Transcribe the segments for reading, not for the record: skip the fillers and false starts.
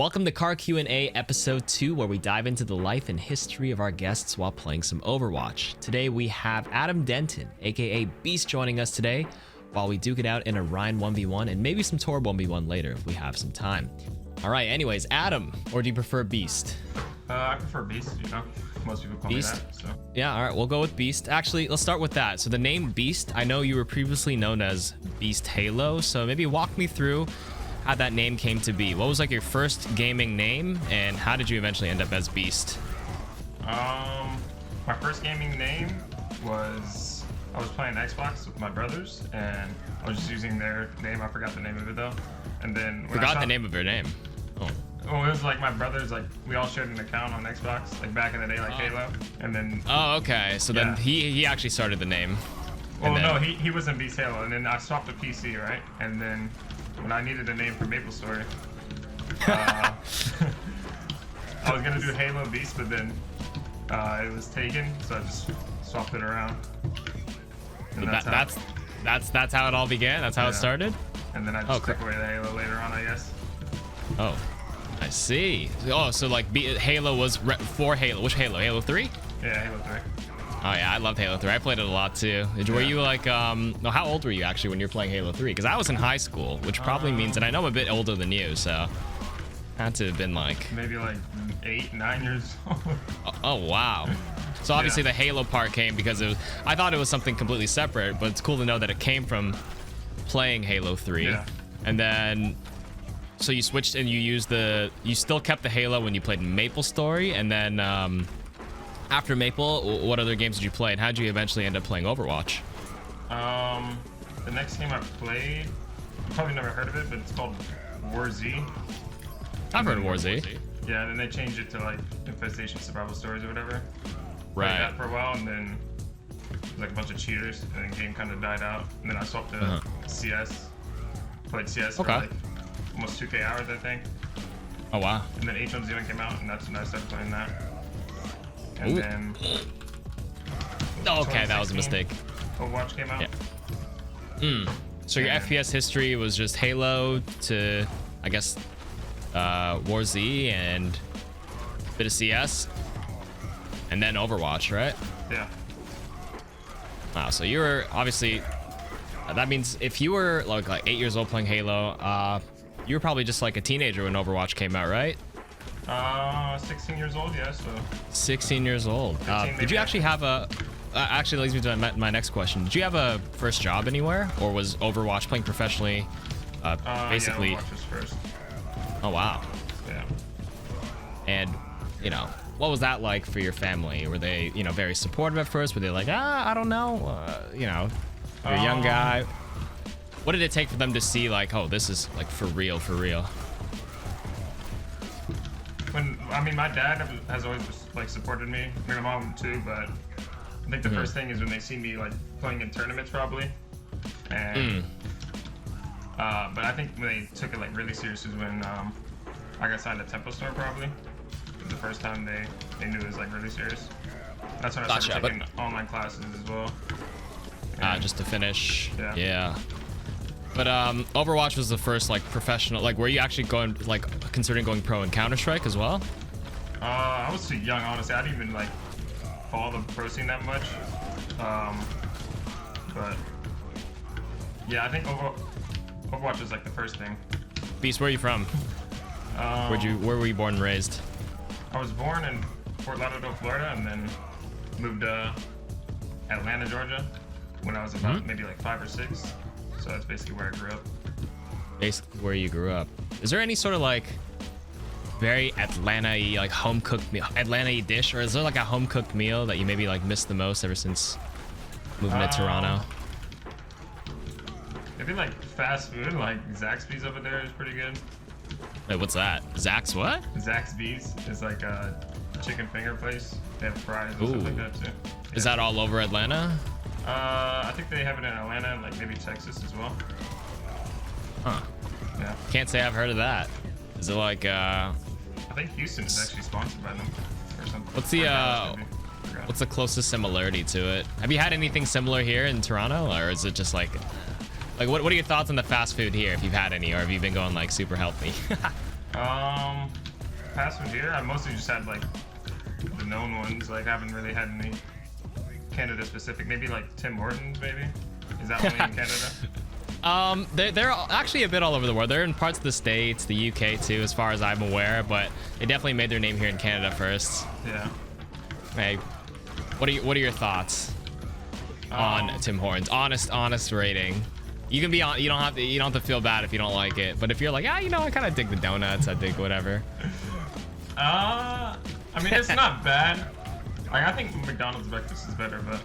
Welcome to KarQ&A episode 2, where we dive into the life and history of our guests while playing some Overwatch. Today we have Adam Denton, aka Beast, joining us today while we duke it out in a REIN 1v1 and maybe some Torb 1v1 later if we have some time. All right, anyways, Adam, or do you prefer Beast? I prefer Beast, you know. Most people call Beast? me that, so. Yeah, all right, we'll go with Beast. Actually, let's start with that. So the name Beast, I know you were previously known as Beast Halo, so maybe walk me through how that name came to be. What was like your first gaming name, and how did you eventually end up as Beast? My first gaming name was, I was playing Xbox with my brothers, and I was just using their name. I forgot the name of it though. And then Forgot the name of your name. Oh. Well, it was like my brothers, like we all shared an account on Xbox, like back in the day, like Halo. And then. Oh, okay. So yeah. then he actually started the name. Well, no, he was in Beast Halo, and then I swapped to PC, right? And then when I needed a name for Maple Story, I was gonna do Halo Beast, but then it was taken, so I just swapped it around. And that's how it all began. That's how it started. And then I just took away the Halo later on, I guess. Oh, I see. Oh, so like Halo was for Halo. Which Halo? Halo 3? Yeah, Halo 3. Oh yeah, I loved Halo 3. I played it a lot too. Were you like, no, how old were you actually when you were playing Halo 3? Because I was in high school, which probably means, and I know I'm a bit older than you, so had to have been like maybe like 8, 9 years old. Oh wow. So obviously the Halo part came because it was, I thought it was something completely separate, but it's cool to know that it came from playing Halo 3. Yeah. And then so you switched and you still kept the Halo when you played Maple Story, and then after Maple, what other games did you play, and how did you eventually end up playing Overwatch? The next game I played, you probably never heard of it, but it's called War Z. I've heard of War Z. Yeah, and then they changed it to like Infestation Survival Stories or whatever. Right. Played that for a while, and then it was like a bunch of cheaters, and the game kind of died out. And then I swapped to CS. Played CS for like almost 2K hours, I think. Oh wow. And then H1Z1 came out, and that's when I started playing that. And then okay, that was a mistake. Overwatch came out. Yeah. So your FPS history was just Halo to, I guess, War Z and a bit of CS, and then Overwatch, right? Yeah. Wow. So you were obviously. That means if you were like 8 years old playing Halo, you were probably just like a teenager when Overwatch came out, right? 16 years old, yeah, so. 16 years old. Did you actually have a... actually leads me to my next question. Did you have a first job anywhere? Or was Overwatch playing professionally basically... Yeah, Overwatch was first. Oh, wow. Yeah. And, you know, what was that like for your family? Were they, you know, very supportive at first? Were they like, I don't know, you know, you're a young guy. What did it take for them to see like, oh, this is like for real, for real? I mean, my dad has always just, like supported me. I mean, my mom too, but I think the first thing is when they see me like playing in tournaments probably. And but I think when they took it like really serious was when I got signed to Temple Store probably. It was the first time they knew it was like really serious. That's when I started taking online classes as well. Just to finish. Yeah. But Overwatch was the first like professional. Like, were you actually going like considering going pro in Counter-Strike as well? I was too young, honestly. I didn't even like follow the pro scene that much. But yeah, I think Overwatch was like the first thing. Beast, where are you from? Where were you born and raised? I was born in Fort Lauderdale, Florida, and then moved to Atlanta, Georgia, when I was about maybe like 5 or 6. So that's basically where I grew up. Basically where you grew up. Is there any sort of like very Atlanta-y, like home-cooked meal, Atlanta-y dish, or is there like a home-cooked meal that you maybe like missed the most ever since moving to Toronto? Maybe like fast food, like Zaxby's over there is pretty good. Wait, what's that? Zax what? Zaxby's is like a chicken finger place. They have fries and stuff like that too. Yeah. Is that all over Atlanta? I think they have it in Atlanta and like maybe Texas as well. Huh. Yeah. Can't say I've heard of that. Is it like I think Houston is actually sponsored by them or something. What's the closest similarity to it? Have you had anything similar here in Toronto, or is it just like what are your thoughts on the fast food here, if you've had any, or have you been going like super healthy? I past one here, I mostly just had like the known ones. Like I haven't really had any Canada specific. Maybe like Tim Hortons, maybe. Is that only in Canada? They're actually a bit all over the world. They're in parts of the States, the UK too, as far as I'm aware, but they definitely made their name here in Canada first. Yeah. Hey, what are your thoughts on Tim Hortons? Honest rating. You can be on. You don't have to feel bad if you don't like it. But if you're like, I kind of dig the donuts. I dig whatever. I mean, it's not bad. Like I think McDonald's breakfast is better, but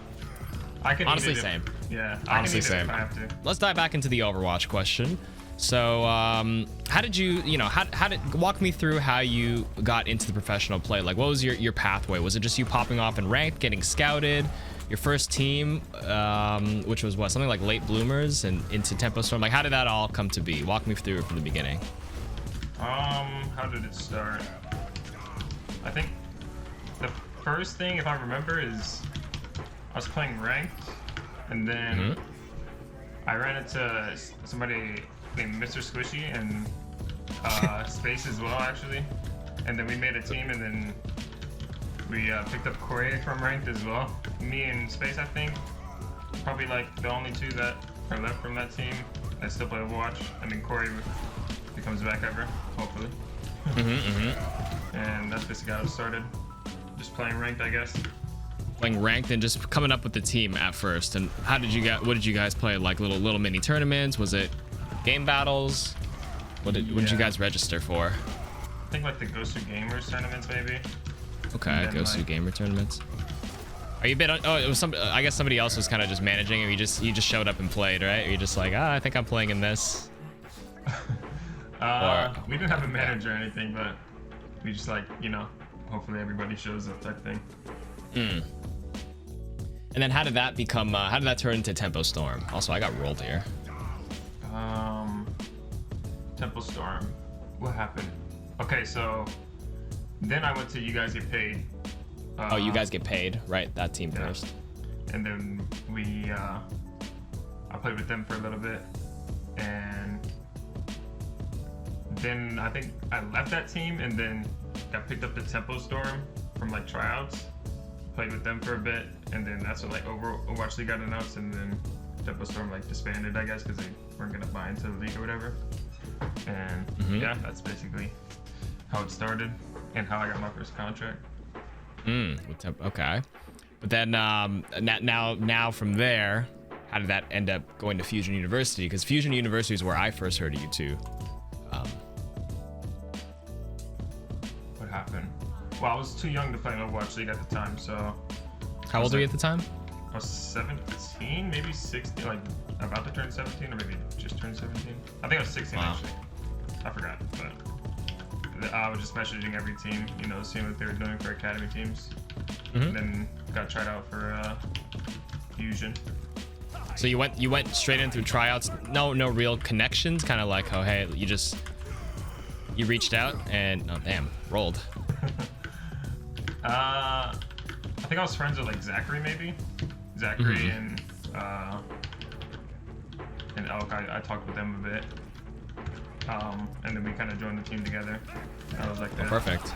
I can honestly eat it same. Yeah, I honestly can eat it same. if I have to. Let's dive back into the Overwatch question. So, how did you know, how did walk me through how you got into the professional play? Like, what was your pathway? Was it just you popping off in ranked, getting scouted? Your first team, which was what, something like late bloomers and into Tempo Storm. Like, how did that all come to be? Walk me through it from the beginning. How did it start? I think the first thing, if I remember, is I was playing ranked, and then I ran into somebody named Mr. Squishy and Space as well, actually. And then we made a team, and then we picked up KarQ&A from ranked as well. Me and Space, I think, probably like the only two that are left from that team that still play Overwatch. I mean, KarQ if he comes back ever, hopefully. And that's basically how it started. Just playing ranked, I guess. Playing ranked and just coming up with the team at first. And how did you what did you guys play? Like little mini tournaments? Was it game battles? What did you guys register for? I think like the Ghost of Gamers tournaments, maybe. Okay, Ghost of Gamer tournaments. Are you a bit? Oh, it was some. I guess somebody else was kind of just managing, and you just showed up and played, right? Or you're just like, I think I'm playing in this. We didn't have a manager or anything, but we just like, hopefully everybody shows up type thing. And then how did that become? How did that turn into Tempo Storm? Also, I got rolled here. Tempo Storm. What happened? Okay, so then I went to You Guys Get Paid. Oh, You Guys Get Paid, right? That team first. And then I played with them for a little bit, and then I think I left that team and then got picked up to Tempo Storm from like tryouts. Played with them for a bit, and then that's when like Overwatch League got announced, and then Tempo Storm like disbanded, I guess, because they weren't gonna buy into the league or whatever. And yeah, that's basically how it started and how I got my first contract. Okay, but then now from there, how did that end up going to Fusion University? Because Fusion University is where I first heard of you too. What happened? Well, I was too young to play in Overwatch League at the time, so. How old were you at the time? I was 17, maybe 16, like about to turn 17, or maybe just turned 17. I think I was 16 actually. I forgot, but I was just messaging every team, seeing what they were doing for academy teams, and then got tried out for Fusion. So you went straight in through tryouts, no real connections, kind of like, oh hey, you reached out and rolled. I think I was friends with like Zachary maybe. Zachary and Elk. I talked with them a bit. And then we kind of joined the team together. I was like, perfect.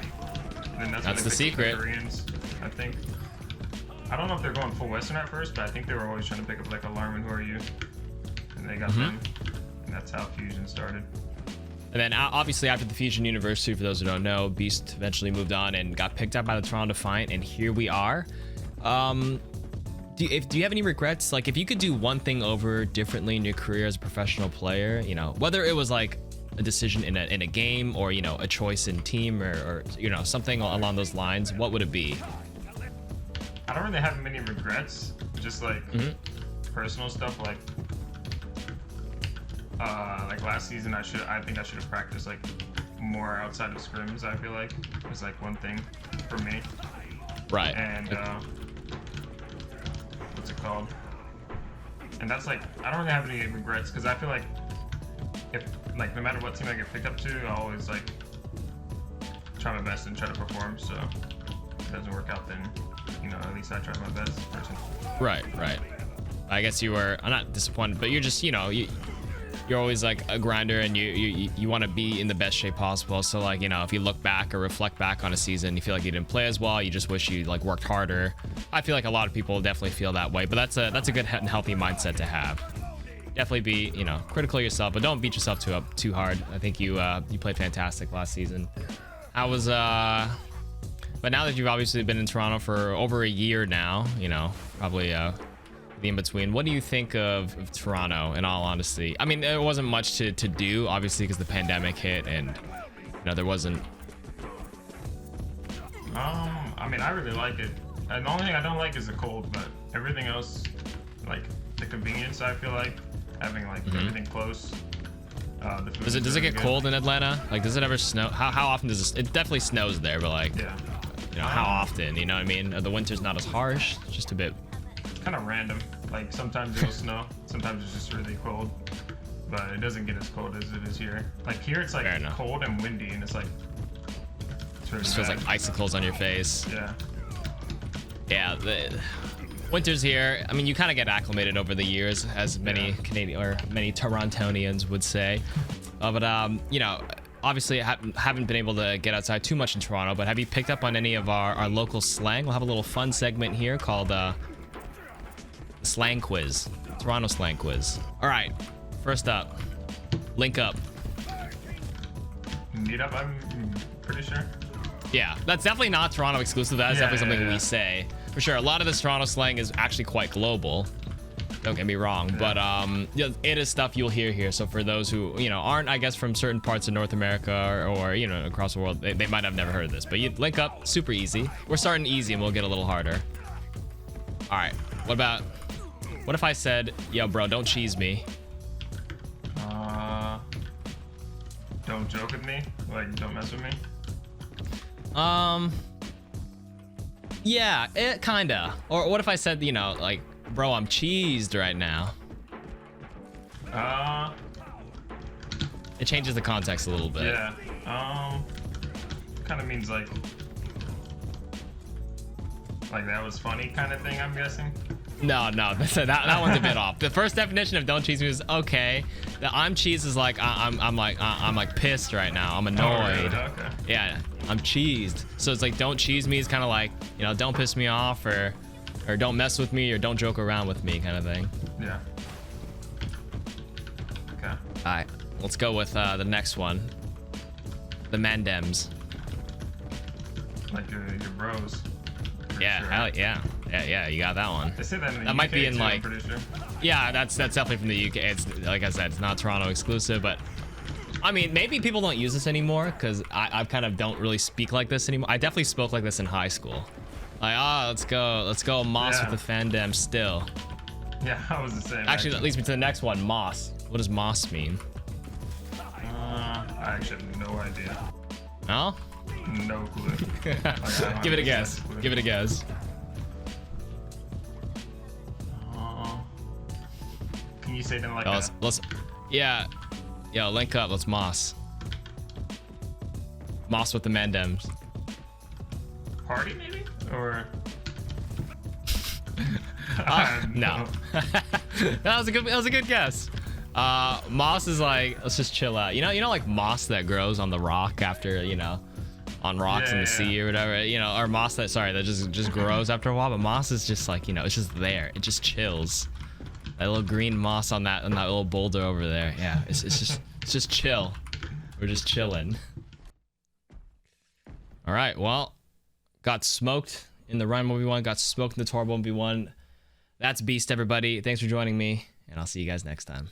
And then that's the secret. Koreans, I think. I don't know if they're going full Western at first, but I think they were always trying to pick up like Alarm and Who Are You, and they got them, and that's how Fusion started. And then obviously after the Fusion University, for those who don't know, Beast eventually moved on and got picked up by the Toronto Defiant, and here we are. Do you have any regrets? Like, if you could do one thing over differently in your career as a professional player, whether it was like a decision in a game or a choice in team or something along those lines, what would it be? I don't really have many regrets. Just like personal stuff, like last season, I think I should have practiced like more outside of scrims. I feel like was like one thing for me. Right. And what's it called? And that's like, I don't really have any regrets because I feel like if like no matter what team I get picked up to, I always like try my best and try to perform. So if it doesn't work out, then at least I tried my best personally. Right. I guess I'm not disappointed, but you're just you're always like a grinder, and you want to be in the best shape possible. So like, you know, if you look back or reflect back on a season, you feel like you didn't play as well, you just wish you like worked harder. I feel like a lot of people definitely feel that way, but that's a good and healthy mindset to have. Definitely be, you know, critical of yourself, but don't beat yourself too hard. I think you played fantastic last season. I was but now that you've obviously been in Toronto for over a year now, you know, probably the in between, what do you think of Toronto, in all honesty? I mean, there wasn't much to do, obviously, because the pandemic hit, and you know, there wasn't. I mean, I really like it. And the only thing I don't like is the cold, but everything else, like the convenience, I feel like having like everything close. The food Does it get good. cold in Atlanta? Like, does it ever snow? How often does this? It definitely snows there, but like, Yeah. you know, how often? You know what I mean? The winter's not as harsh, just a bit. Kind of random. Like sometimes it'll snow, sometimes it's just really cold, but it doesn't get as cold as it is here. Like here, it's like cold and windy, and it's like really Just feels bad. like icicles on your face. Yeah. Yeah, the winter's here. I mean, you kind of get acclimated over the years, as many Canadian or many Torontonians would say. But you know, obviously I haven't been able to get outside too much in Toronto. But have you picked up on any of our local slang? We'll have a little fun segment here called slang quiz, Toronto slang quiz. All right, first up, link up. Meet up, I'm pretty sure. Yeah, that's definitely not Toronto exclusive. That is definitely something we say for sure. A lot of this Toronto slang is actually quite global. Don't get me wrong, but yeah, it is stuff you'll hear here. So for those who, you know, aren't, I guess, from certain parts of North America or you know, across the world, they might have never heard of this. But you link up, super easy. We're starting easy and we'll get a little harder. All right, what if I said, yo, bro, don't cheese me? Don't joke with me. Like, don't mess with me. Yeah, it kinda. Or what if I said, you know, like, bro, I'm cheesed right now? It changes the context a little bit. Yeah. Kind of means like that was funny kind of thing, I'm guessing. No, that one's a bit off. The first definition of don't cheese me is okay. The I'm cheesed is like I'm like pissed right now. I'm annoyed. Oh, really? Okay. Yeah, I'm cheesed. So it's like don't cheese me is kind of like, you know, don't piss me off or don't mess with me or don't joke around with me kind of thing. Yeah. Okay. All right, let's go with the next one. The Mandems. Like your bros. Yeah, Sure. hell yeah. Yeah, you got that one. They say that in the That UK might be in too, like, I'm pretty sure. yeah, that's definitely from the UK. It's like I said, it's not Toronto exclusive, but I mean, maybe people don't use this anymore because I kind of don't really speak like this anymore. I definitely spoke like this in high school. Like, let's go Moss with the fandom still. Yeah, I was the same. Actually, that leads me to the next one, Moss. What does Moss mean? I actually have no idea. No? No clue. Like, Give it a guess. clue. Give it a guess. Can you say them like Let's yeah, link up. Let's Moss with the Mandems. party maybe? Or No. That was a good guess. Moss is like, let's just chill out. You know like moss that grows on the rock after, you know, on rocks in the sea or whatever, you know, or moss that just grows after a while, but moss is just like, you know, it's just there. It just chills. That little green moss on that little boulder over there. Yeah, it's just chill. We're just chilling. All right, well, got smoked in the REIN 1v1, got smoked in the Tor 1v1. That's Beast, everybody. Thanks for joining me, and I'll see you guys next time.